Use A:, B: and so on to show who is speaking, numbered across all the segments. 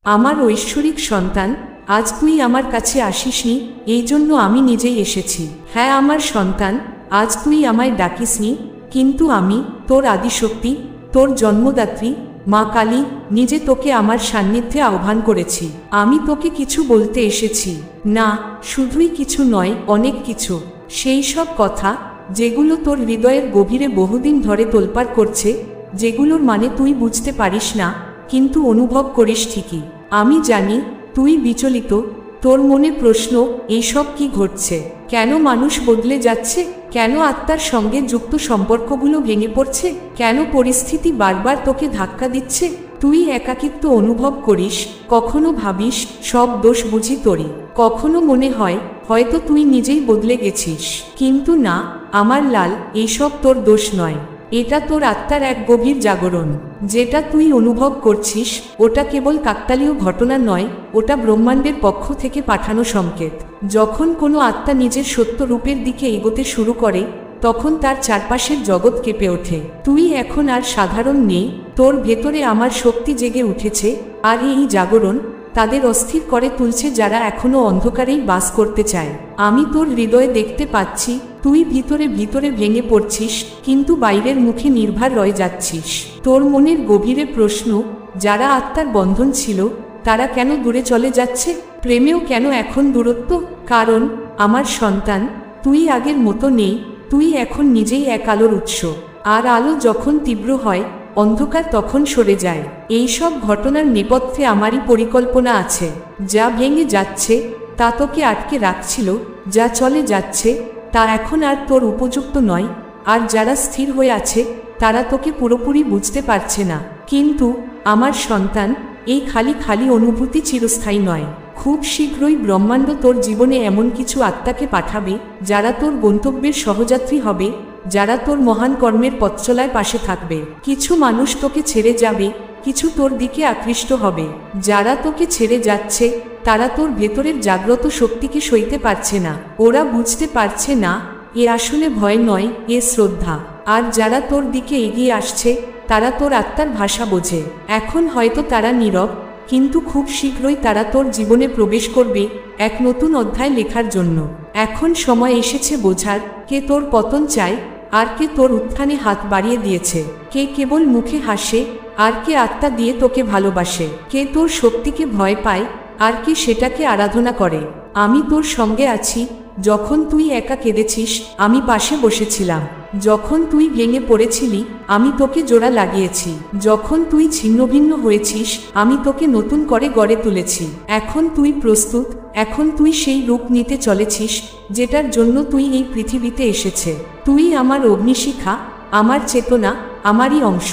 A: আমার ঐশ্বরিক সন্তান, আজ তুই আমার কাছে আসিসনি, এই জন্য আমি নিজেই এসেছি। হ্যাঁ আমার সন্তান, আজ তুই আমায় ডাকিসনি, কিন্তু আমি তোর আদিশক্তি, তোর জন্মদাত্রী মা কালী নিজে তোকে আমার সান্নিধ্যে আহ্বান করেছি। আমি তোকে কিছু বলতে এসেছি। না, শুধুই কিছু নয়, অনেক কিছু। সেই সব কথা যেগুলো তোর হৃদয়ের গভীরে বহুদিন ধরে তোলপাড় করছে, যেগুলোর মানে তুই বুঝতে পারিস না, কিন্তু অনুভব করিস ঠিকই। আমি জানি তুই বিচলিত, তোর মনে প্রশ্ন, এইসব কি ঘটছে? কেন মানুষ বদলে যাচ্ছে? কেন আত্মার সঙ্গে যুক্ত সম্পর্কগুলো ভেঙে পড়ছে? কেন পরিস্থিতি বারবার তোকে ধাক্কা দিচ্ছে? তুই একাকিত্ব অনুভব করিস, কখনো ভাবিস সব দোষ বুঝি তোরই, কখনো মনে হয় হয়তো তুই নিজেই বদলে গেছিস। কিন্তু না আমার লাল, এইসব তোর দোষ নয়, এটা তোর আত্মার এক গভীর জাগরণ। যেটা তুই অনুভব করছিস ওটা কেবল কাকতালীয় ঘটনা নয়, ওটা ব্রহ্মাণ্ডের পক্ষ থেকে পাঠানো সংকেত। যখন কোনো আত্মা নিজের সত্য রূপের দিকে এগোতে শুরু করে, তখন তার চারপাশের জগৎ কেঁপে ওঠে। তুই এখন আর সাধারণ নেই, তোর ভেতরে আমার শক্তি জেগে উঠেছে, আর এই জাগরণ তাদের অস্থির করে তুলছে যারা এখনো অন্ধকারেই বাস করতে চায়। আমি তোর হৃদয়ে দেখতে পাচ্ছি, তুই ভিতরে ভিতরে ভেঙে পড়ছিস, কিন্তু বাইরের মুখে নির্ভর রয়ে যাচ্ছিস। তোর মনের গভীরে প্রশ্ন, যারা আত্মার বন্ধন ছিল তারা কেন দূরে চলে যাচ্ছে? প্রেমেও কেন এখন দূরত্ব? কারণ আমার সন্তান, তুই আগের মতো নেই, তুই এখন নিজেই এক আলোর উৎস। আর আলো যখন তীব্র হয়, অন্ধকার তখন সরে যায়। এই সব ঘটনার নেপথ্যে আমারই পরিকল্পনা আছে। যা ভেঙে যাচ্ছে তা তোকে আটকে রাখছিল, যা চলে যাচ্ছে তা এখন আর তোর উপযুক্ত নয়, আর যারা স্থির হয়ে আছে তারা তোকে পুরোপুরি বুঝতে পারছে না। কিন্তু আমার সন্তান, এই খালি খালি অনুভূতি চিরস্থায়ী নয়। খুব শীঘ্রই ব্রহ্মাণ্ড তোর জীবনে এমন কিছু আত্মাকে পাঠাবে যারা তোর গন্তব্যের সহযাত্রী হবে, যারা তোর মহান কর্মের পথচলায় পাশে থাকবে। কিছু মানুষ তোকে ছেড়ে যাবে, কিছু তোর দিকে আকৃষ্ট হবে। যারা তোকে ছেড়ে যাচ্ছে তারা তোর ভেতরের জাগ্রত শক্তিকে সইতে পারছে না। ওরা বুঝতে পারছে না এ আসলে ভয় নয়, এ শ্রদ্ধা। আর যারা তোর দিকে এগিয়ে আসছে তারা তোর আত্মার ভাষা বোঝে। এখন হয়তো তারা নীরব, কিন্তু খুব শীঘ্রই তারা তোর জীবনে প্রবেশ করবে এক নতুন অধ্যায় লেখার জন্য। এখন সময় এসেছে বোঝার, কে তোর পতন চায় আর কে তোর উত্থানে হাত বাড়িয়ে দিয়েছে। কে কেবল মুখে হাসে আর কে আত্মা দিয়ে তোকে ভালোবাসে। কে তোর শক্তিকে ভয় পায় আর কে সেটাকে আরাধনা করে। আমি তোর সঙ্গে আছি। যখন তুই একা কেঁদেছিস আমি পাশে বসেছিলাম। যখন তুই ভেঙে পড়েছিলি আমি তোকে জোড়া লাগিয়েছি। যখন তুই ছিন্নভিন্ন হয়েছিস আমি তোকে নতুন করে গড়ে তুলেছি। এখন তুই প্রস্তুত, এখন তুই সেই রূপ নিতে চলেছিস যেটার জন্য তুই এই পৃথিবীতে এসেছে। তুই আমার অগ্নিশিখা, আমার চেতনা, আমারই অংশ।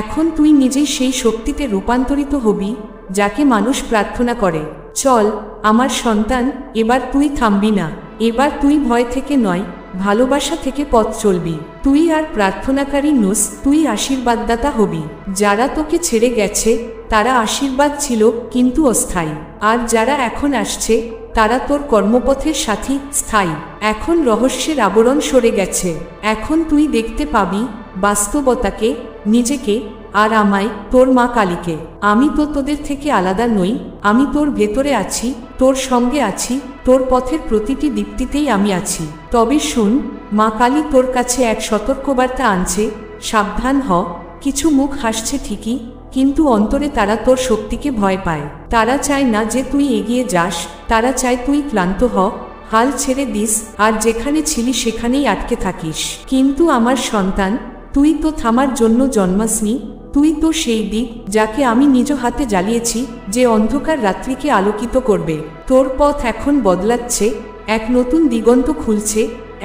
A: এখন তুই নিজেই সেই শক্তিতে রূপান্তরিত হবি যাকে মানুষ প্রার্থনা করে। চল আমার সন্তান, এবার তুই থামবি না। এবার তুই ভয় থেকে নয়, ভালোবাসা থেকে পথ চলবি। তুই আর প্রার্থনাকারী নোস, তুই আশীর্বাদদাতা হবি। যারা তোকে ছেড়ে গেছে তারা আশীর্বাদ ছিল কিন্তু অস্থায়ী, আর যারা এখন আসছে তারা তোর কর্মপথের সাথী, স্থায়ী। এখন রহস্যের আবরণ সরে গেছে। এখন তুই দেখতে পাবি বাস্তবতাকে, নিজেকে, আর আমায়, তোর মা কালীকে। আমি তো তোদের থেকে আলাদা নই, আমি তোর ভেতরে আছি, তোর সঙ্গে আছি, তোর পথের প্রতিটি দীপ্তিতেই আমি আছি। তবে শুন, মা কালী তোর কাছে এক সতর্কবার্তা আনছে, সাবধান হ। কিছু মুখ হাসছে ঠিকই, কিন্তু অন্তরে তারা তোর শক্তিকে ভয় পায়। তারা চায় না যে তুই এগিয়ে যাস, তারা চায় তুই ক্লান্ত হ, হাল ছেড়ে দিস, আর যেখানে ছিলি সেখানেই আটকে থাকিস। কিন্তু আমার সন্তান, তুই তো থামার জন্য জন্মাসনি। তুই তো সেই দিক যাকে আমি নিজ হাতে জ্বালিয়েছি, যে অন্ধকার রাত্রিকে আলোকিত করবে। তোর পথ এখন বদলাচ্ছে, এক নতুন দিগন্ত খুলছে,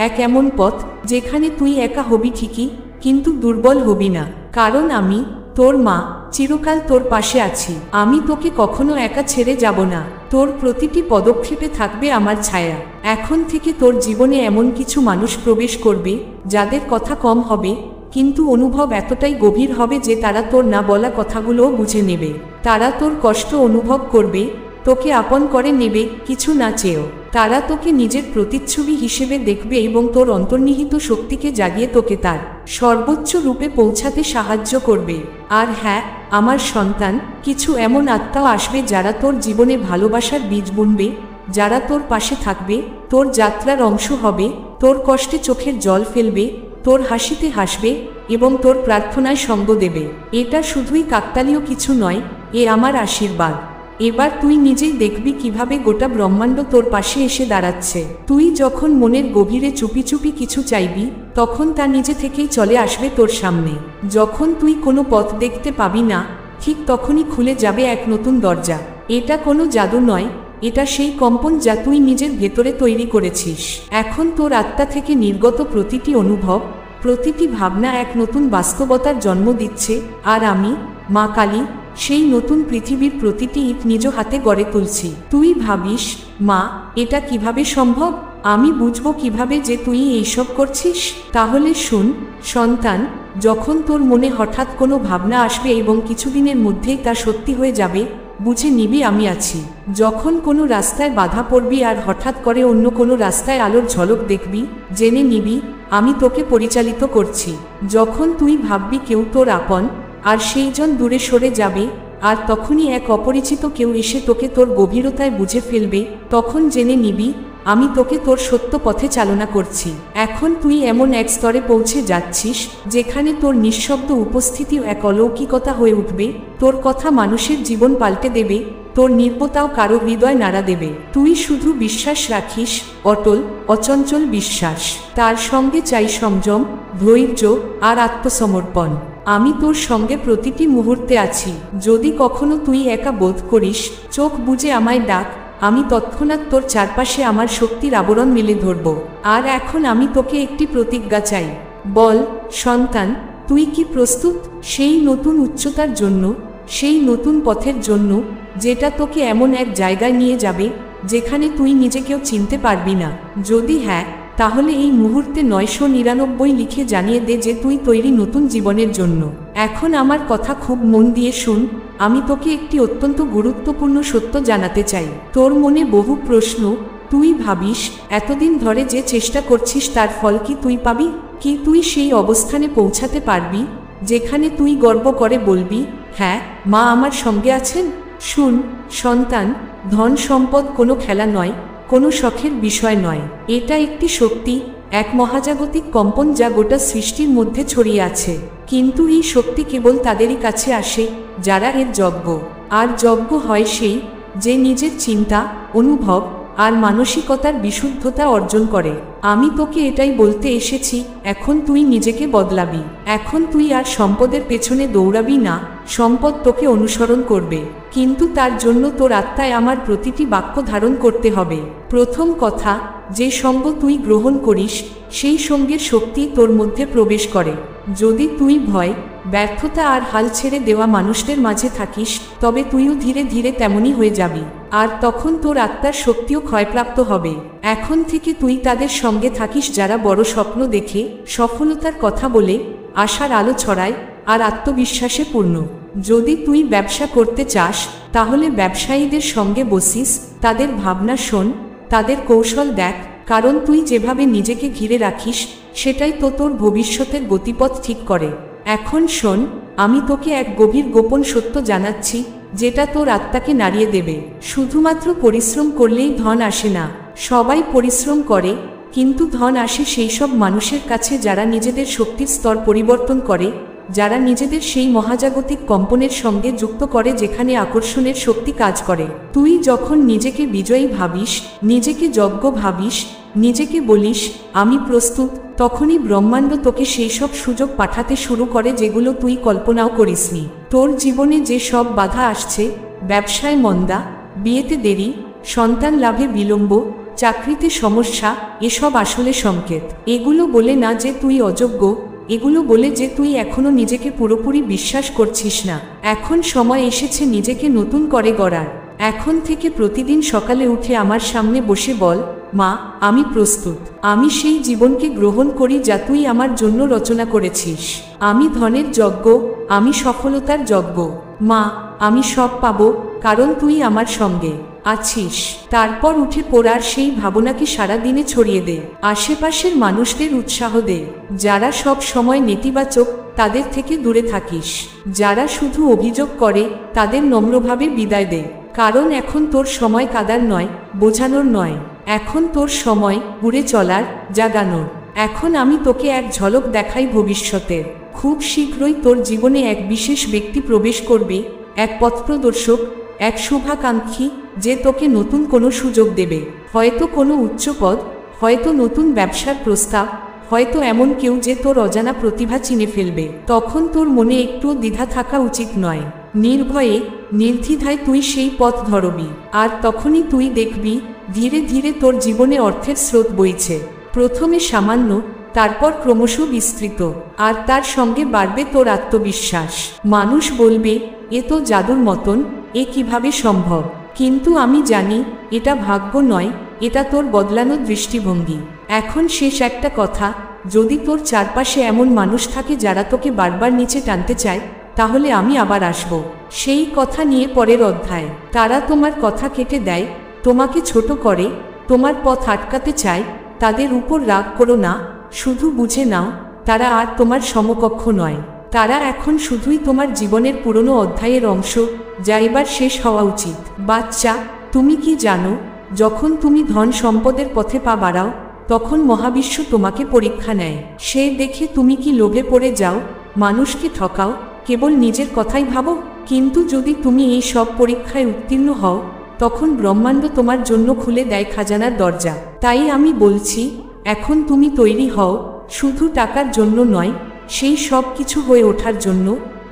A: এক এমন পথ যেখানে তুই একা হবি ঠিকই, কিন্তু দুর্বল হবি না। কারণ আমি, তোর মা, চিরকাল তোর পাশে আছি। আমি তোকে কখনো একা ছেড়ে যাব না। তোর প্রতিটি পদক্ষেপে থাকবে আমার ছায়া। এখন থেকে তোর জীবনে এমন কিছু মানুষ প্রবেশ করবে যাদের কথা কম হবে, কিন্তু অনুভব এতটাই গভীর হবে যে তারা তোর না বলা কথাগুলোও বুঝে নেবে। তারা তোর কষ্ট অনুভব করবে, তোকে আপন করে নেবে কিছু না চেয়েও। তারা তোকে নিজের প্রতিচ্ছবি হিসেবে দেখবে এবং তোর অন্তর্নিহিত শক্তিকে জাগিয়ে তোকে তার সর্বোচ্চ রূপে পৌঁছাতে সাহায্য করবে। আর হ্যাঁ, আমার সন্তান, কিছু এমন আত্মাও আসবে যারা তোর জীবনে ভালোবাসার বীজ বুনবে, যারা তোর পাশে থাকবে, তোর যাত্রার অংশ হবে, তোর কষ্টে চোখের জল ফেলবে, তোর হাসিতে হাসবে এবং তোর প্রার্থনায় সঙ্গ দেবে। এটা শুধুই কাকতালীয় কিছু নয়, এ আমার আশীর্বাদ। এবার তুই নিজেই দেখবি কিভাবে গোটা ব্রহ্মাণ্ড তোর পাশে এসে দাঁড়াচ্ছে। তুই যখন মনের গভীরে চুপি চুপি কিছু চাইবি, তখন তা নিজে থেকেই চলে আসবে তোর সামনে। যখন তুই কোনো পথ দেখতে পাবি না, ঠিক তখনই খুলে যাবে এক নতুন দরজা। এটা কোনো জাদু নয়, এটা সেই কম্পন যা তুই নিজের ভেতরে তৈরি করেছিস। এখন তোর আত্মা থেকে নির্গত প্রতিটি অনুভব, প্রতিটি ভাবনা এক নতুন বাস্তবতার জন্ম দিচ্ছে। আর আমি, মা কালী, সেই নতুন পৃথিবীর প্রতিটি ইট নিজ হাতে গড়ে তুলছি। তুই ভাবিস, মা, এটা কিভাবে সম্ভব? আমি বুঝবো কিভাবে যে তুই এইসব করছিস? তাহলে শুন সন্তান, যখন তোর মনে হঠাৎ কোনো ভাবনা আসবে এবং কিছুদিনের মধ্যেই তা সত্যি হয়ে যাবে, বুঝে নিবি আমি আছি। যখন কোনো রাস্তায় বাধা পড়বি আর হঠাৎ করে অন্য কোনো রাস্তায় আলোর ঝলক দেখবি, জেনে নিবি আমি তোকে পরিচালিত করছি। যখন তুই ভাববি কেউ তোর আপন আর সেইজন দূরে সরে যাবে, আর তখনই এক অপরিচিত কেউ এসে তোকে তোর গভীরতায় বুঝে ফেলবে, তখন জেনে নিবি আমি তোকে তোর সত্য পথে চালনা করছি। এখন তুই এমন এক স্তরে পৌঁছে যাচ্ছিস যেখানে তোর নিঃশব্দ উপস্থিতিও এক অলৌকিকতা হয়ে উঠবে। তোর কথা মানুষের জীবন পাল্টে দেবে, তোর নির্বতাও কারো হৃদয় নাড়া দেবে। তুই শুধু বিশ্বাস রাখিস, অটল অচঞ্চল বিশ্বাস। তার সঙ্গে চাই সংযম, ধৈর্য আর আত্মসমর্পণ। আমি তোর সঙ্গে প্রতিটি মুহূর্তে আছি। যদি কখনো তুই একা বোধ করিস, চোখ বুজে আমায় ডাক, আমি তৎক্ষণাৎ তোর চারপাশে আমার শক্তির আবরণ মেলে ধরব। আর এখন আমি তোকে একটি প্রতিজ্ঞা চাই। বল সন্তান, তুই কি প্রস্তুত সেই নতুন উচ্চতার জন্য, সেই নতুন পথের জন্য, যেটা তোকে এমন এক জায়গায় নিয়ে যাবে যেখানে তুই নিজেকেও চিনতে পারবি না? যদি হ্যাঁ, তাহলে এই মুহূর্তে 999 লিখে জানিয়ে দে যে তুই তৈরি নতুন জীবনের জন্য। এখন আমার কথা খুব মন দিয়ে শুন। আমি তোকে একটি অত্যন্ত গুরুত্বপূর্ণ সত্য জানাতে চাই। তোর মনে বহু প্রশ্ন। তুই ভাবিস এতদিন ধরে যে চেষ্টা করছিস তার ফল কি তুই পাবি? কি তুই সেই অবস্থানে পৌঁছাতে পারবি যেখানে তুই গর্ব করে বলবি, হ্যাঁ, মা আমার সঙ্গে আছেন? শুন সন্তান, ধন সম্পদ কোনো খেলা নয়, কোনো শখের বিষয় নয়। এটা একটি শক্তি, এক মহাজাগতিক কম্পন যা গোটা সৃষ্টির মধ্যে ছড়িয়ে আছে। কিন্তু এই শক্তি কেবল তাদেরই কাছে আসে যারা এর যোগ্য। আর যোগ্য হয় সেই যে নিজের চিন্তা, অনুভব আর মানসিকতার বিশুদ্ধতা অর্জন করে। আমি তোকে এটাই বলতে এসেছি, এখন তুই নিজেকে বদলাবি। এখন তুই আর সম্পদের পেছনে দৌড়াবি না, সম্পদ তোকে অনুসরণ করবে। কিন্তু তার জন্য তোর আত্মায় আমার প্রতিটি বাক্য ধারণ করতে হবে। প্রথম কথা, যে সঙ্গ তুই গ্রহণ করিস সেই সঙ্গের শক্তি তোর মধ্যে প্রবেশ করে। যদি তুই ভয়, ব্যর্থতা আর হাল ছেড়ে দেওয়া মানুষদের মাঝে থাকিস, তবে তুইও ধীরে ধীরে তেমনই হয়ে যাবি। আর তখন তোর আত্মার শক্তিও ক্ষয়প্রাপ্ত হবে। এখন থেকে তুই তাদের সঙ্গে থাকিস যারা বড় স্বপ্ন দেখে, সফলতার কথা বলে, আশার আলো ছড়ায় আর আত্মবিশ্বাসে পূর্ণ। যদি তুই ব্যবসা করতে চাস, তাহলে ব্যবসায়ীদের সঙ্গে বসিস, তাদের ভাবনা শোন, তাদের কৌশল দেখ, কারণ তুই যেভাবে নিজেকে ঘিরে রাখিস সেটাই তো তোর ভবিষ্যতের গতিপথ ঠিক করে। এখন শোন, আমি তোকে এক গভীর গোপন সত্য জানাচ্ছি যেটা তোর আত্মাকে নাড়িয়ে দেবে। শুধুমাত্র পরিশ্রম করলেই ধন আসে না। সবাই পরিশ্রম করে, কিন্তু ধন আসে সেই সব মানুষের কাছে যারা নিজেদের শক্তির স্তর পরিবর্তন করে, যারা নিজেদের সেই মহাজাগতিক কম্পনের সঙ্গে যুক্ত করে যেখানে আকর্ষণের শক্তি কাজ করে। তুই যখন নিজেকে বিজয়ী ভাবিস, নিজেকে যজ্ঞ ভাবিস, নিজেকে বলিস আমি প্রস্তুত, তখনই ব্রহ্মাণ্ড তোকে সেই সব সুযোগ পাঠাতে শুরু করে যেগুলো তুই কল্পনাও করিসনি। তোর জীবনে যে সব বাধা আসছে, ব্যবসায় মন্দা, বিয়েতে দেরি, সন্তান লাভে বিলম্ব, চাকরিতে সমস্যা, এসব আসলে সংকেত। এগুলো বলে না যে তুই অযোগ্য, এগুলো বলে যে তুই এখনো নিজেকে পুরোপুরি বিশ্বাস করছিস না। এখন সময় এসেছে নিজেকে নতুন করে গড়ার। এখন থেকে প্রতিদিন সকালে উঠে আমার সামনে বসে বল, মা, আমি প্রস্তুত। আমি সেই জীবনকে গ্রহণ করি যা তুই আমার জন্য রচনা করেছিস। আমি ধনের যজ্ঞ, আমি সফলতার যজ্ঞ। মা, আমি সব পাবো, কারণ তুই আমার সঙ্গে। আছিস। তারপর উঠে পড়ার সেই ভাবনাকে সারা দিনে ছড়িয়ে দে। আশেপাশের মানুষদের উৎসাহ দে। যারা সব সময় নেতিবাচক তাদের থেকে দূরে থাকিস। যারা শুধু অভিযোগ করে তাদের নম্রভাবে বিদায় দে। কারণ এখন তোর সময় কাদার নয়, বোঝানোর নয়। এখন তোর সময় উড়ে চলার, জাগানোর। এখন আমি তোকে এক ঝলক দেখাই ভবিষ্যতের। খুব শীঘ্রই তোর জীবনে এক বিশেষ ব্যক্তি প্রবেশ করবে, এক পথপ্রদর্শক, এক শুভাকাঙ্ক্ষী, যে তোকে নতুন কোনো সুযোগ দেবে। হয়তো কোনো উচ্চপদ, হয়তো নতুন ব্যবসার প্রস্তাব, হয়তো এমন কেউ যে তোর অজানা প্রতিভা চিনে ফেলবে। তখন তোর মনে একটুও দ্বিধা থাকা উচিত নয়। নির্ভয়ে, নির্দ্বিধায় তুই সেই পথ ধরবি। আর তখনই তুই দেখবি ধীরে ধীরে তোর জীবনে অর্থের স্রোত বইছে। প্রথমে সামান্য, তারপর ক্রমশ বিস্তৃত। আর তার সঙ্গে বাড়বে তোর আত্মবিশ্বাস। মানুষ বলবে, এ তো জাদুর মতন, এ কিভাবে সম্ভব? কিন্তু আমি জানি এটা ভাগ্য নয়, এটা তোর বদলানো দৃষ্টিভঙ্গি। এখন শেষ একটা কথা, যদি তোর চারপাশে এমন মানুষ থাকে যারা তোকে বারবার নিচে টানতে চায়, তাহলে আমি আবার আসব সেই কথা নিয়ে পরের অধ্যায়। তারা তোমার কথা কেটে দেয়, তোমাকে ছোট করে, তোমার পথ আটকাতে চায়, তাদের উপর রাগ করো না। শুধু বুঝে নাও, তারা আর তোমার সমকক্ষ নয়। তারা এখন শুধুই তোমার জীবনের পুরনো অধ্যায়ের অংশ, যা এবার শেষ হওয়া উচিত। বাচ্চা, তুমি কি জানো, যখন তুমি ধন সম্পদের পথে পা বাড়াও, তখন মহাবিশ্ব তোমাকে পরীক্ষা নেয়। সে দেখে তুমি কি লোভে পড়ে যাও, মানুষকে ঠকাও, কেবল নিজের কথাই ভাবো। কিন্তু যদি তুমি এই সব পরীক্ষায় উত্তীর্ণ হও, তখন ব্রহ্মাণ্ড তোমার জন্য খুলে দেয় খাজানার দরজা। তাই আমি বলছি, এখন তুমি তৈরি হও, শুধু টাকার জন্য নয়, সেই সব কিছু হয়ে ওঠার জন্য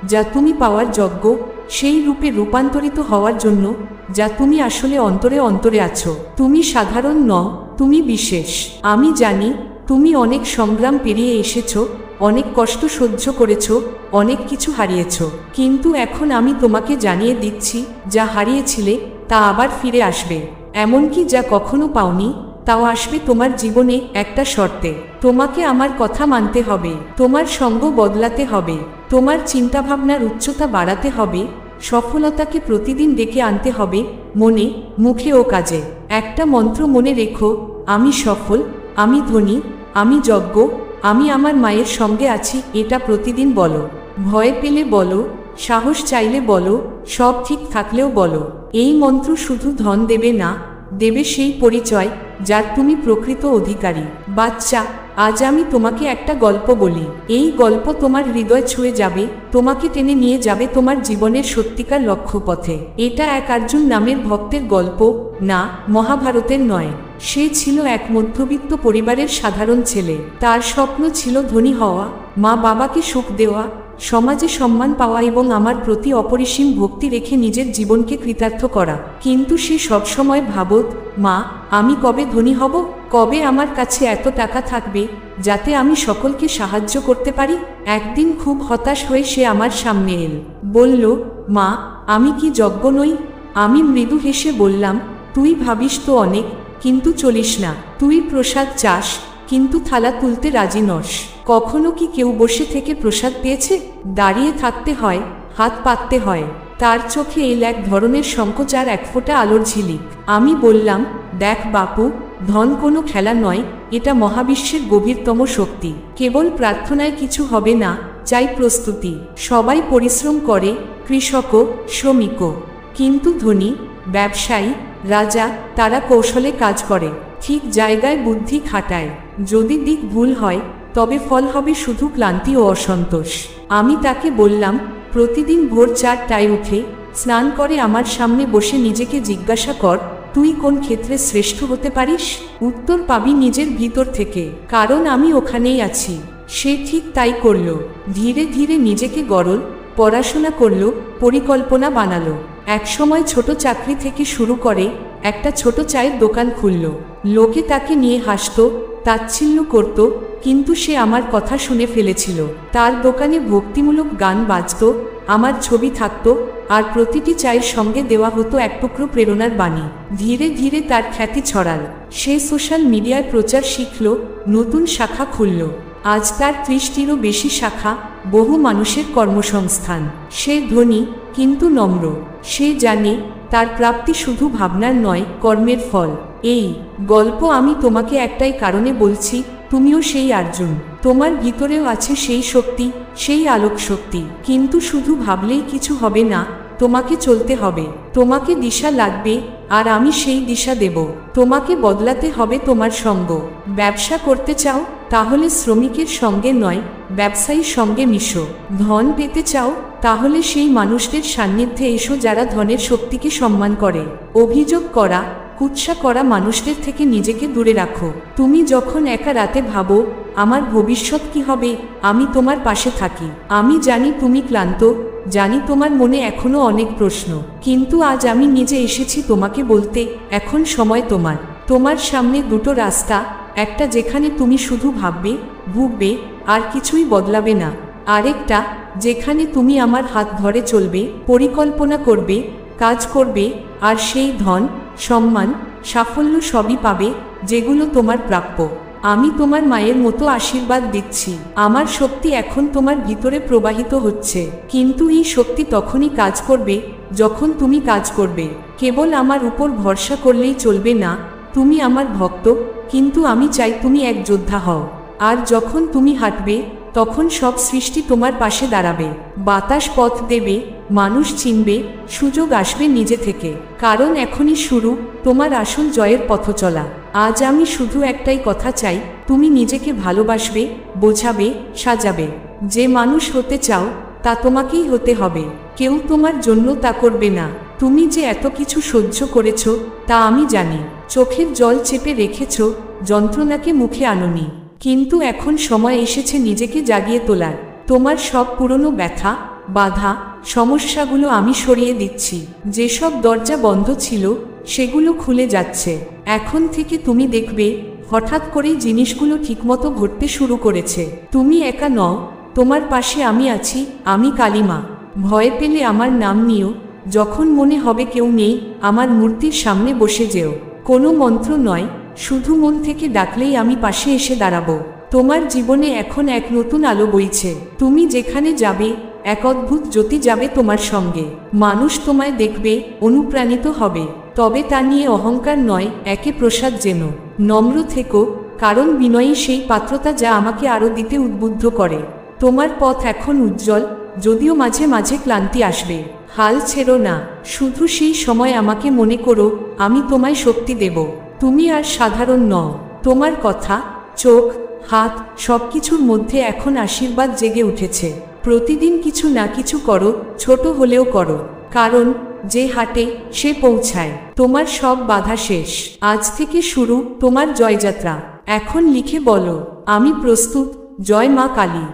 A: যা তুমি পাওয়ার যোগ্য, সেই রূপে রূপান্তরিত হওয়ার জন্য যা তুমি আসলে অন্তরে অন্তরে আছো। তুমি সাধারণ নও, তুমি বিশেষ। আমি জানি তুমি অনেক সংগ্রাম পেরিয়ে এসেছো, অনেক কষ্ট সহ্য করেছো, অনেক কিছু হারিয়েছো। কিন্তু এখন আমি তোমাকে জানিয়ে দিচ্ছি, যা হারিয়েছিলে তা আবার ফিরে আসবে। এমনকি যা কখনো পাওনি তাও আসবে তোমার জীবনে, একটা শর্তে। তোমাকে আমার কথা মানতে হবে, তোমার সঙ্গ বদলাতে হবে, তোমার চিন্তাভাবনার উচ্চতা বাড়াতে হবে, সফলতাকে প্রতিদিন ডেকে আনতে হবে, মনে, মুখে ও কাজে। একটা মন্ত্র মনে রেখো, আমি সফল, আমি ধনী, আমি যোগ্য, আমি আমার মায়ের সঙ্গে আছি। এটা প্রতিদিন বলো। ভয় পেলে বলো, সাহস চাইলে বলো, সব ঠিক থাকলেও বলো। এই মন্ত্র শুধু ধন দেবে না, দেবে সেই পরিচয় যার তুমি প্রকৃত অধিকারী। বাচ্চা, আজ আমি তোমাকে একটা গল্প বলি। এই গল্প তোমার হৃদয় ছুঁয়ে যাবে, তোমাকে টেনে নিয়ে যাবে তোমার জীবনের সত্যিকার লক্ষ্যপথে। এটা এক অর্জুন নামের ভক্তের গল্প, না মহাভারতের নয়। সে ছিল এক মধ্যবিত্ত পরিবারের সাধারণ ছেলে। তার স্বপ্ন ছিল ধনী হওয়া, মা বাবাকে সুখ দেওয়া, সমাজে সম্মান পাওয়া এবং আমার প্রতি অপরিসীম ভক্তি রেখে নিজের জীবনকে কৃতার্থ করা। কিন্তু সে সবসময় ভাবত, মা, আমি কবে ধনী হব? কবে আমার কাছে এত টাকা থাকবে যাতে আমি সকলকে সাহায্য করতে পারি? একদিন খুব হতাশ হয়ে সে আমার সামনে এল। বলল, মা, আমি কি যোগ্য নই? আমি মৃদু হেসে বললাম, তুই ভাবিস তো অনেক, কিন্তু চলিস না। তুই প্রসাদ চাস, কিন্তু থালা তুলতে রাজি নস। কখনো কি কেউ বসে থেকে প্রসাদ পেয়েছে? দাঁড়িয়ে থাকতে হয়, হাত পাততে হয়। তার চোখে এল এক ধরনের সংকোচ আর এক ফোঁটা আলোর ঝিলিক। আমি বললাম, দেখ বাপু, ধন কোনো খেলা নয়, এটা মহাবিশ্বের গভীরতম শক্তি। কেবল প্রার্থনায় কিছু হবে না, চাই প্রস্তুতি। সবাই পরিশ্রম করে, কৃষকও, শ্রমিকও। কিন্তু ধনী, ব্যবসায়ী, রাজা, তারা কৌশলে কাজ করে, ঠিক জায়গায় বুদ্ধি খাটায়। যদি দিক ভুল হয়, তবে ফল হবে শুধু ক্লান্তি ও অসন্তোষ। আমি তাকে বললাম, প্রতিদিন ভোর 4টায় উঠে স্নান করে আমার সামনে বসে নিজেকে জিজ্ঞাসা কর, তুই কোন ক্ষেত্রে শ্রেষ্ঠ হতে পারিস? উত্তর পাবি নিজের ভিতর থেকে, কারণ আমি ওখানেই আছি। সে ঠিক তাই করল। ধীরে ধীরে নিজেকে গড়ল, পড়াশোনা করল, পরিকল্পনা বানালো। একসময় ছোট চাকরি থেকে শুরু করে একটা ছোট চায়ের দোকান খুলল। লোকে তাকে নিয়ে হাসত, তাচ্ছিল্য করত, কিন্তু সে আমার কথা শুনে ফেলেছিল। তার দোকানে ভক্তিমূলক গান বাজত, আমার ছবি থাকত, আর প্রতিটি চায়ের সঙ্গে দেওয়া হতো এক টুকরো প্রেরণার বাণী। ধীরে ধীরে তার খ্যাতি ছড়াল। সে সোশ্যাল মিডিয়ায় প্রচার শিখল, নতুন শাখা খুলল। আজ তার 30টিরও বেশি শাখা, বহু মানুষের কর্মসংস্থান। সে ধনী, কিন্তু নম্র। সে জানে তার প্রাপ্তি শুধু ভাবনার নয়, কর্মের ফল। এই গল্প আমি তোমাকে একটাই কারণে বলছি, তুমিও সেই অর্জুন। তোমার ভিতরেও আছে সেই শক্তি, সেই আলোক শক্তি। কিন্তু শুধু ভাবলেই কিছু হবে না, তোমাকে চলতে হবে। তোমাকে দিশা লাগবে, আর আমি সেই দিশা দেব। তোমাকে বদলাতে হবে তোমার সঙ্গ। ব্যবসা করতে চাও, তাহলে শ্রমিকের সঙ্গে নয়, ব্যবসায়ীর সঙ্গে মিশো। ধন পেতে চাও, তাহলে সেই মানুষদের সান্নিধ্যে এসো যারা ধনের শক্তিকে সম্মান করে। অভিযোগ করা, কুৎসা করা মানুষদের থেকে নিজেকে দূরে রাখো। তুমি যখন একা রাতে ভাবো আমার ভবিষ্যৎ কি হবে, আমি তোমার পাশে থাকি। আমি জানি তুমি ক্লান্ত, জানি তোমার মনে এখনো অনেক প্রশ্ন, কিন্তু আজ আমি নিজে এসেছি তোমাকে বলতে, এখন সময় তোমার। তোমার সামনে দুটো রাস্তা, একটা যেখানে তুমি শুধু ভাববে, ভুগবে, আর কিছুই বদলাবে না। আরেকটা যেখানে তুমি আমার হাত ধরে চলবে, পরিকল্পনা করবে, কাজ করবে, আর সেই ধন, সম্মান, সাফল্য সবই পাবে যেগুলো তোমার প্রাপ্য। আমি তোমার মায়ের মতো আশীর্বাদ দিচ্ছি। আমার শক্তি এখন তোমার ভিতরে প্রবাহিত হচ্ছে, কিন্তু এই শক্তি তখনই কাজ করবে যখন তুমি কাজ করবে। কেবল আমার উপর ভরসা করলেই চলবে না। তুমি আমার ভক্ত, কিন্তু আমি চাই তুমি এক যোদ্ধা হও। আর যখন তুমি হাঁটবে, তখন সব সৃষ্টি তোমার পাশে দাঁড়াবে। বাতাস পথ দেবে, মানুষ চিনবে, সুযোগ আসবে নিজে থেকে। কারণ এখনই শুরু তোমার আসল জয়ের পথ চলা। আজ আমি শুধু একটাই কথা চাই, তুমি নিজেকে ভালোবাসবে, বোঝাবে, সাজাবে। যে মানুষ হতে চাও তা তোমাকেই হতে হবে। কেউ তোমার জন্য তা করবে না। তুমি যে এত কিছু সহ্য করেছ তা আমি জানি। চোখের জল চেপে রেখেছ, যন্ত্রণাকে মুখে আনোনি, কিন্তু এখন সময় এসেছে নিজেকে জাগিয়ে তোলার। তোমার সব পুরনো ব্যথা, বাধা, সমস্যাগুলো আমি সরিয়ে দিচ্ছি। যেসব দরজা বন্ধ ছিল সেগুলো খুলে যাচ্ছে। এখন থেকে তুমি দেখবে হঠাৎ করেই জিনিসগুলো ঠিকমতো ঘটতে শুরু করেছে। তুমি একা নও, তোমার পাশে আমি আছি। আমি কালিমা। ভয় পেলে আমার নাম নিও। যখন মনে হবে কেউ নেই, আমার মূর্তির সামনে বসে যেও। কোনো মন্ত্র নয়, শুধু মন থেকে ডাকলেই আমি পাশে এসে দাঁড়াবো। তোমার জীবনে এখন এক নতুন আলো বইছে। তুমি যেখানে যাবে এক অদ্ভুত জ্যোতি যাবে তোমার সঙ্গে। মানুষ তোমায় দেখবে, অনুপ্রাণিত হবে। তবে তা নিয়ে অহংকার নয়, একে প্রসাদ যেন। নম্র থেকো, কারণ বিনয়ী সেই পাত্রতা যা আমাকে আরও দিতে উদ্বুদ্ধ করে। তোমার পথ এখন উজ্জ্বল, যদিও মাঝে মাঝে ক্লান্তি আসবে। হাল ছেড়ো না, শুধু সেই সময় আমাকে মনে করো, আমি তোমায় শক্তি দেব। তুমি আর সাধারণ নও। তোমার কথা, চোখ, হাত সবকিছুর মধ্যে এখন আশীর্বাদ জেগে উঠেছে। প্রতিদিন কিছু না কিছু করো, ছোট হলেও করো। কারণ যে হাঁটে সে পৌঁছায়। তোমার সব বাধা শেষ। আজ থেকে শুরু তোমার জয়যাত্রা। এখন লিখে বলো, আমি প্রস্তুত। জয় মা কালী।